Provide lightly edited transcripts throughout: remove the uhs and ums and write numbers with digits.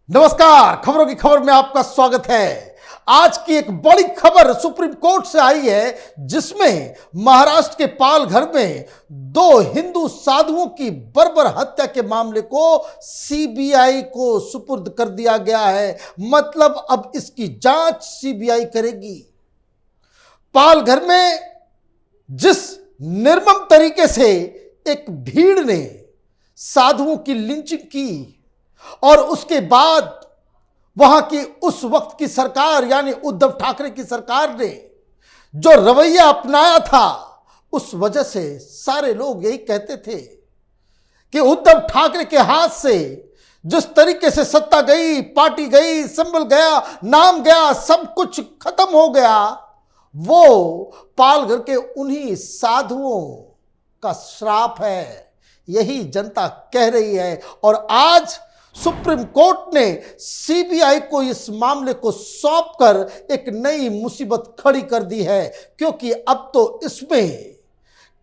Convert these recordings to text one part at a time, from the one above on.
नमस्कार, खबरों की खबर में आपका स्वागत है। आज की एक बड़ी खबर सुप्रीम कोर्ट से आई है, जिसमें महाराष्ट्र के पालघर में दो हिंदू साधुओं की बर्बर हत्या के मामले को सीबीआई को सुपुर्द कर दिया गया है। मतलब अब इसकी जांच सीबीआई करेगी। पालघर में जिस निर्मम तरीके से एक भीड़ ने साधुओं की लिंचिंग की और उसके बाद वहां की उस वक्त की सरकार यानी उद्धव ठाकरे की सरकार ने जो रवैया अपनाया था, उस वजह से सारे लोग यही कहते थे कि उद्धव ठाकरे के हाथ से जिस तरीके से सत्ता गई, पार्टी गई, सिंबल गया, नाम गया, सब कुछ खत्म हो गया, वो पालघर के उन्हीं साधुओं का श्राप है। यही जनता कह रही है और आज सुप्रीम कोर्ट ने सीबीआई को इस मामले को सौंपकर एक नई मुसीबत खड़ी कर दी है, क्योंकि अब तो इसमें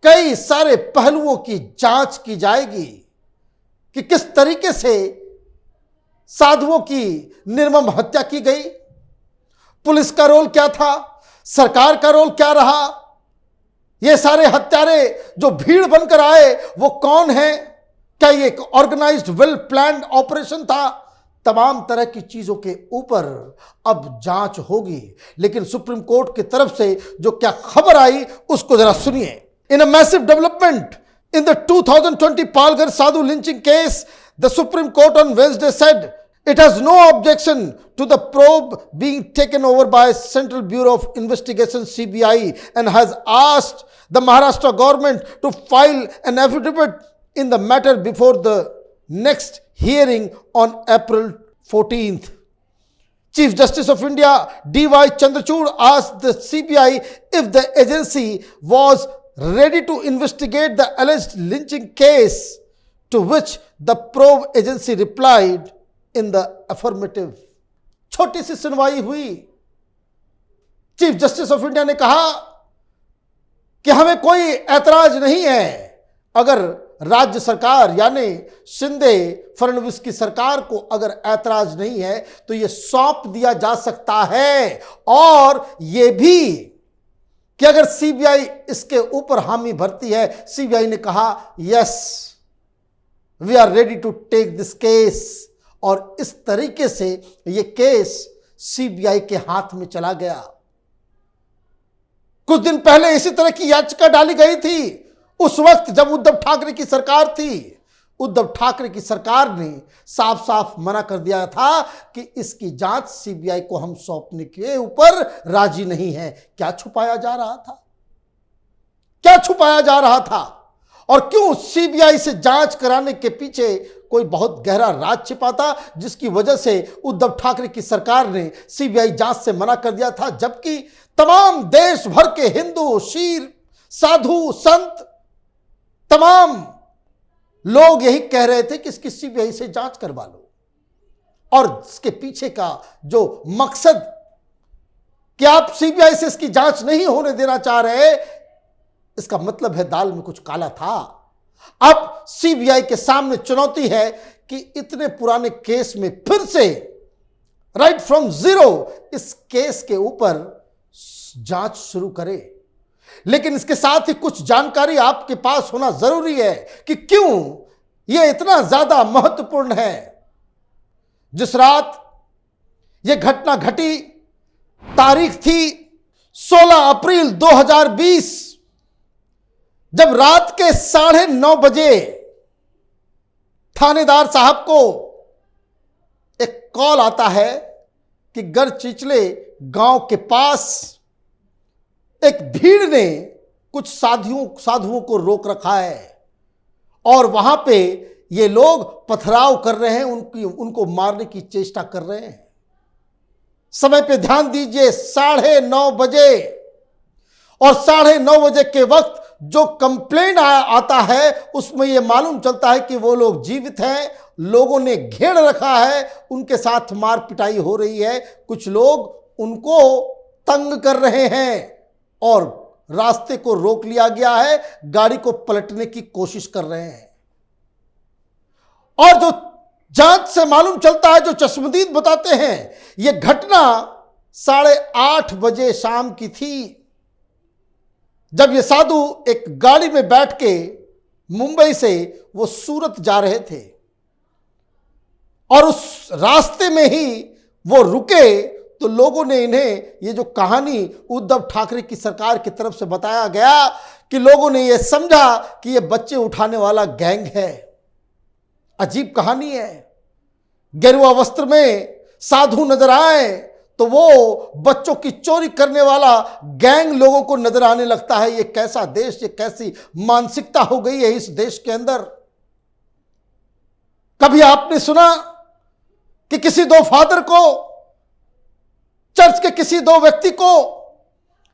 कई सारे पहलुओं की जांच की जाएगी कि किस तरीके से साधुओं की निर्मम हत्या की गई, पुलिस का रोल क्या था, सरकार का रोल क्या रहा, ये सारे हत्यारे जो भीड़ बनकर आए वो कौन है, क्या ये एक ऑर्गेनाइज्ड वेल प्लान्ड ऑपरेशन था। तमाम तरह की चीजों के ऊपर अब जांच होगी। लेकिन सुप्रीम कोर्ट की तरफ से जो क्या खबर आई उसको जरा सुनिए। In a massive development in the 2020 Palghar sadhu lynching case, the Supreme Court on Wednesday said it has no objection to the probe being taken over by Central Bureau of Investigation CBI and has asked the Maharashtra government to file an affidavit in the matter before the next hearing on April 14th. Chief Justice of India D.Y. Chandrachud asked the CBI if the agency was ready to investigate the alleged lynching case, to which the probe agency replied in the affirmative. छोटी सी सुनवाई हुई। Chief justice of India ने कहा कि हमें कोई ऐतराज नहीं है अगर राज्य सरकार यानी शिंदे फडणवीस की सरकार को अगर ऐतराज नहीं है तो यह सौंप दिया जा सकता है, और यह भी कि अगर सीबीआई इसके ऊपर हामी भरती है। सीबीआई ने कहा yes, we are ready to take this case, और इस तरीके से यह केस सीबीआई के हाथ में चला गया। कुछ दिन पहले इसी तरह की याचिका डाली गई थी, उस वक्त जब उद्धव ठाकरे की सरकार थी। उद्धव ठाकरे की सरकार ने साफ साफ मना कर दिया था कि इसकी जांच सीबीआई को हम सौंपने के ऊपर राजी नहीं है। क्या छुपाया जा रहा था, क्या छुपाया जा रहा था, और क्यों सीबीआई से जांच कराने के पीछे कोई बहुत गहरा राज छिपा था, जिसकी वजह से उद्धव ठाकरे की सरकार ने सीबीआई जांच से मना कर दिया था, जबकि तमाम देश भर के हिंदू, शीर, साधु, संत, तमाम लोग यही कह रहे थे कि इसकी सीबीआई से जांच करवा लो। और इसके पीछे का जो मकसद कि आप सीबीआई से इसकी जांच नहीं होने देना चाह रहे, इसका मतलब है दाल में कुछ काला था। अब सीबीआई के सामने चुनौती है कि इतने पुराने केस में फिर से राइट फ्रॉम जीरो इस केस के ऊपर जांच शुरू करे। लेकिन इसके साथ ही कुछ जानकारी आपके पास होना जरूरी है कि क्यों यह इतना ज्यादा महत्वपूर्ण है। जिस रात यह घटना घटी, तारीख थी 16 अप्रैल 2020, जब रात के 9:30 बजे थानेदार साहब को एक कॉल आता है कि गढ़चिचले गांव के पास एक भीड़ ने कुछ साधुओं को रोक रखा है और वहां पे ये लोग पथराव कर रहे हैं, उनको मारने की चेष्टा कर रहे हैं। समय पे ध्यान दीजिए, 9:30 बजे, और 9:30 बजे के वक्त जो कंप्लेंट आता है उसमें यह मालूम चलता है कि वो लोग जीवित हैं, लोगों ने घेर रखा है, उनके साथ मार पिटाई हो रही है, कुछ लोग उनको तंग कर रहे हैं और रास्ते को रोक लिया गया है, गाड़ी को पलटने की कोशिश कर रहे हैं। और जो जांच से मालूम चलता है, जो चश्मदीद बताते हैं, यह घटना 8:30 बजे शाम की थी, जब ये साधु एक गाड़ी में बैठ के मुंबई से वो सूरत जा रहे थे और उस रास्ते में ही वो रुके। तो लोगों ने इन्हें, ये जो कहानी उद्धव ठाकरे की सरकार की तरफ से बताया गया, कि लोगों ने ये समझा कि ये बच्चे उठाने वाला गैंग है। अजीब कहानी है। गेरुआ वस्त्र में साधु नजर आए तो वो बच्चों की चोरी करने वाला गैंग लोगों को नजर आने लगता है। ये कैसा देश, ये कैसी मानसिकता हो गई है इस देश के अंदर। कभी आपने सुना कि किसी दो फादर को, चर्च के किसी दो व्यक्ति को,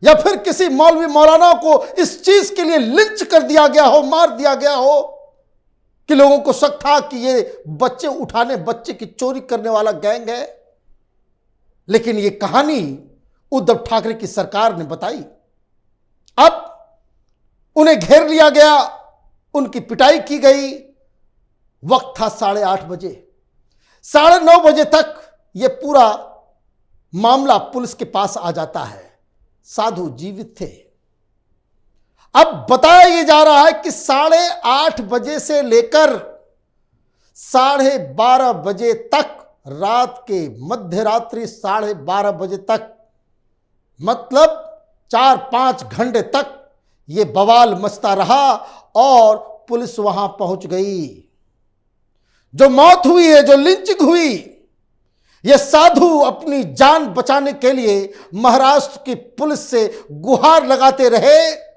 या फिर किसी मौलवी मौलाना को इस चीज के लिए लिंच कर दिया गया हो, मार दिया गया हो, कि लोगों को शक था कि ये बच्चे उठाने, बच्चे की चोरी करने वाला गैंग है? लेकिन ये कहानी उद्धव ठाकरे की सरकार ने बताई। अब उन्हें घेर लिया गया, उनकी पिटाई की गई। वक्त था 8:30 बजे। 9:30 बजे तक यह पूरा मामला पुलिस के पास आ जाता है। साधु जीवित थे। अब बताया यह जा रहा है कि 8:30 बजे से लेकर 12:30 बजे तक, रात के मध्य रात्रि 12:30 बजे तक, मतलब 4-5 घंटे तक ये बवाल मचता रहा और पुलिस वहां पहुंच गई। जो मौत हुई है, जो लिंचिंग हुई, ये साधु अपनी जान बचाने के लिए महाराष्ट्र की पुलिस से गुहार लगाते रहे।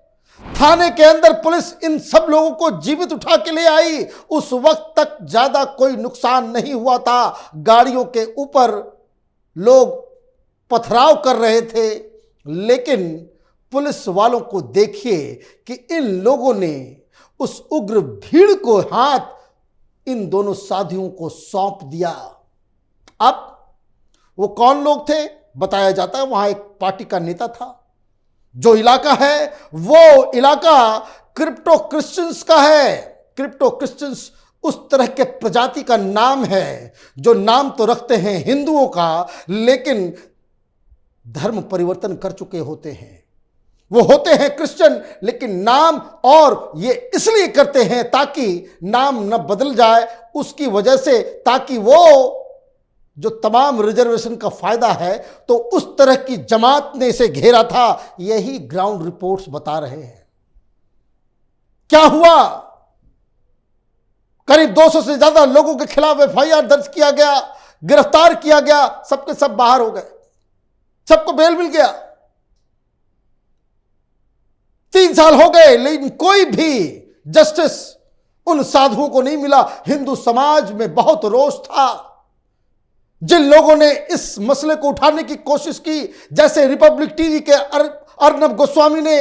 थाने के अंदर पुलिस इन सब लोगों को जीवित उठा के ले आई। उस वक्त तक ज्यादा कोई नुकसान नहीं हुआ था। गाड़ियों के ऊपर लोग पथराव कर रहे थे, लेकिन पुलिस वालों को देखिए कि इन लोगों ने उस उग्र भीड़ को हाथ इन दोनों साधुओं को सौंप दिया। अब वो कौन लोग थे बताया जाता है, वहां एक पार्टी का नेता था। जो इलाका है वो इलाका क्रिप्टो क्रिश्चियंस का है। क्रिप्टो क्रिश्चियंस उस तरह के प्रजाति का नाम है जो नाम तो रखते हैं हिंदुओं का, लेकिन धर्म परिवर्तन कर चुके होते हैं। वो होते हैं क्रिश्चियन, लेकिन नाम और ये इसलिए करते हैं ताकि नाम न बदल जाए, उसकी वजह से, ताकि वो जो तमाम रिजर्वेशन का फायदा है, तो उस तरह की जमात ने इसे घेरा था। यही ग्राउंड रिपोर्ट्स बता रहे हैं। क्या हुआ? करीब 200 से ज्यादा लोगों के खिलाफ एफआईआर दर्ज किया गया, गिरफ्तार किया गया, सबके सब बाहर हो गए, सबको बेल मिल गया। 3 साल हो गए, लेकिन कोई भी जस्टिस उन साधुओं को नहीं मिला। हिंदू समाज में बहुत रोष था। जिन लोगों ने इस मसले को उठाने की कोशिश की, जैसे रिपब्लिक टीवी के अर्नब गोस्वामी ने,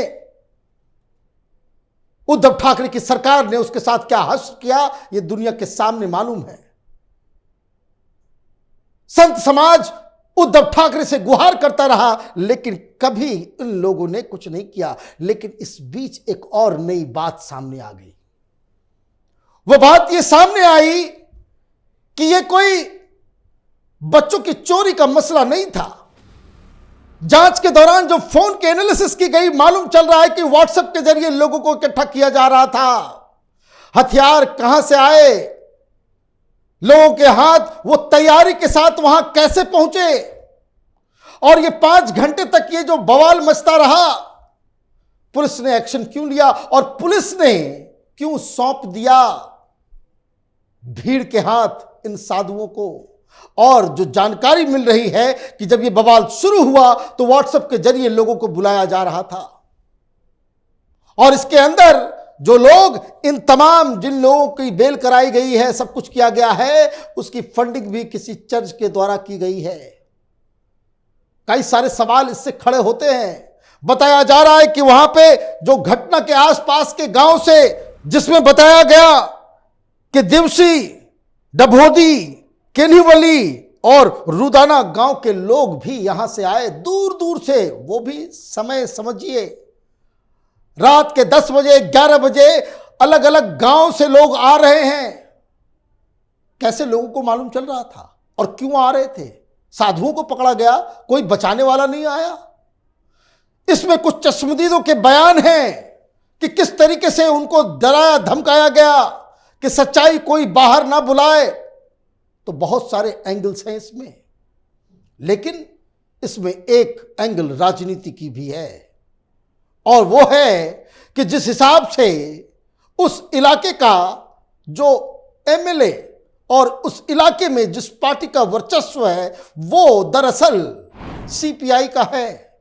उद्धव ठाकरे की सरकार ने उसके साथ क्या हश्र किया, यह दुनिया के सामने मालूम है। संत समाज उद्धव ठाकरे से गुहार करता रहा, लेकिन कभी इन लोगों ने कुछ नहीं किया। लेकिन इस बीच एक और नई बात सामने आ गई। वह बात यह सामने आई कि यह कोई बच्चों की चोरी का मसला नहीं था। जांच के दौरान जो फोन के एनालिसिस की गई, मालूम चल रहा है कि व्हाट्सएप के जरिए लोगों को इकट्ठा किया जा रहा था। हथियार कहां से आए, लोगों के हाथ वो तैयारी के साथ वहां कैसे पहुंचे, और ये 5 घंटे तक ये जो बवाल मचता रहा, पुलिस ने एक्शन क्यों लिया और पुलिस ने क्यों सौंप दिया भीड़ के हाथ इन साधुओं को। और जो जानकारी मिल रही है कि जब ये बवाल शुरू हुआ तो व्हाट्सएप के जरिए लोगों को बुलाया जा रहा था, और इसके अंदर जो लोग, इन तमाम जिन लोगों की बेल कराई गई है, सब कुछ किया गया है, उसकी फंडिंग भी किसी चर्च के द्वारा की गई है। कई सारे सवाल इससे खड़े होते हैं। बताया जा रहा है कि वहां पे जो घटना के आसपास के गांव से, जिसमें बताया गया कि दिवसी, डभोदी, केनीवली और रुदाना गांव के लोग भी यहां से आए, दूर दूर से। वो भी समय समझिए, रात के 10 बजे, 11 बजे अलग अलग गांव से लोग आ रहे हैं। कैसे लोगों को मालूम चल रहा था और क्यों आ रहे थे? साधुओं को पकड़ा गया, कोई बचाने वाला नहीं आया। इसमें कुछ चश्मदीदों के बयान हैं कि किस तरीके से उनको डराया धमकाया गया कि सच्चाई कोई बाहर ना बुलाए। तो बहुत सारे एंगल्स हैं इसमें, लेकिन इसमें एक एंगल राजनीति की भी है, और वो है कि जिस हिसाब से उस इलाके का जो एमएलए और उस इलाके में जिस पार्टी का वर्चस्व है वो दरअसल सीपीआई का है,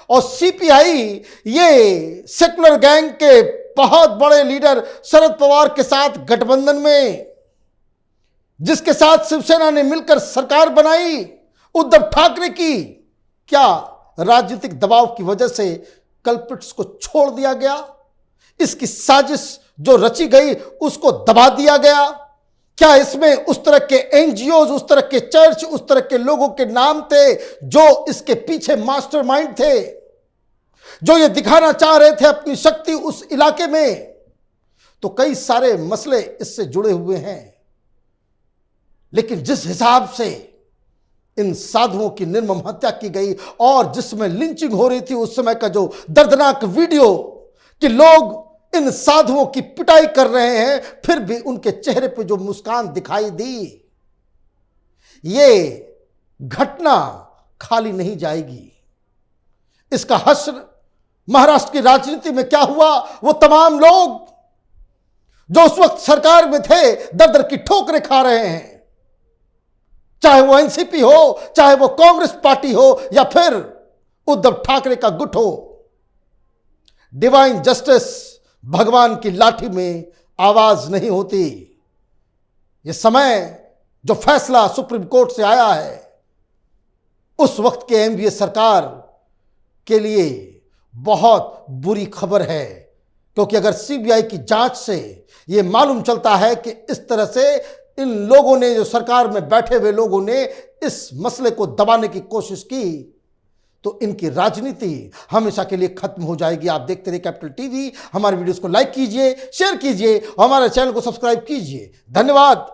और सीपीआई ये सेकुलर गैंग के बहुत बड़े लीडर शरद पवार के साथ गठबंधन में, जिसके साथ शिवसेना ने मिलकर सरकार बनाई उद्धव ठाकरे की, क्या राजनीतिक दबाव की वजह से कल्प्रिट्स को छोड़ दिया गया? इसकी साजिश जो रची गई उसको दबा दिया गया? क्या इसमें उस तरह के एनजीओ, उस तरह के चर्च, उस तरह के लोगों के नाम थे जो इसके पीछे मास्टरमाइंड थे, जो ये दिखाना चाह रहे थे अपनी शक्ति उस इलाके में? तो कई सारे मसले इससे जुड़े हुए हैं। लेकिन जिस हिसाब से इन साधुओं की निर्मम हत्या की गई और जिसमें लिंचिंग हो रही थी, उस समय का जो दर्दनाक वीडियो कि लोग इन साधुओं की पिटाई कर रहे हैं, फिर भी उनके चेहरे पे जो मुस्कान दिखाई दी, ये घटना खाली नहीं जाएगी। इसका हश्र महाराष्ट्र की राजनीति में क्या हुआ, वो तमाम लोग जो उस वक्त सरकार में थे दर दर की ठोकरें खा रहे हैं, चाहे वो एनसीपी हो, चाहे वो कांग्रेस पार्टी हो, या फिर उद्धव ठाकरे का गुट हो। डिवाइन जस्टिस, भगवान की लाठी में आवाज नहीं होती। ये समय जो फैसला सुप्रीम कोर्ट से आया है, उस वक्त के एनडीए सरकार के लिए बहुत बुरी खबर है, क्योंकि अगर सीबीआई की जांच से ये मालूम चलता है कि इस तरह से इन लोगों ने, जो सरकार में बैठे हुए लोगों ने इस मसले को दबाने की कोशिश की, तो इनकी राजनीति हमेशा के लिए खत्म हो जाएगी। आप देखते रहिए कैपिटल टीवी। हमारे वीडियोस को लाइक कीजिए, शेयर कीजिए और हमारे चैनल को सब्सक्राइब कीजिए। धन्यवाद।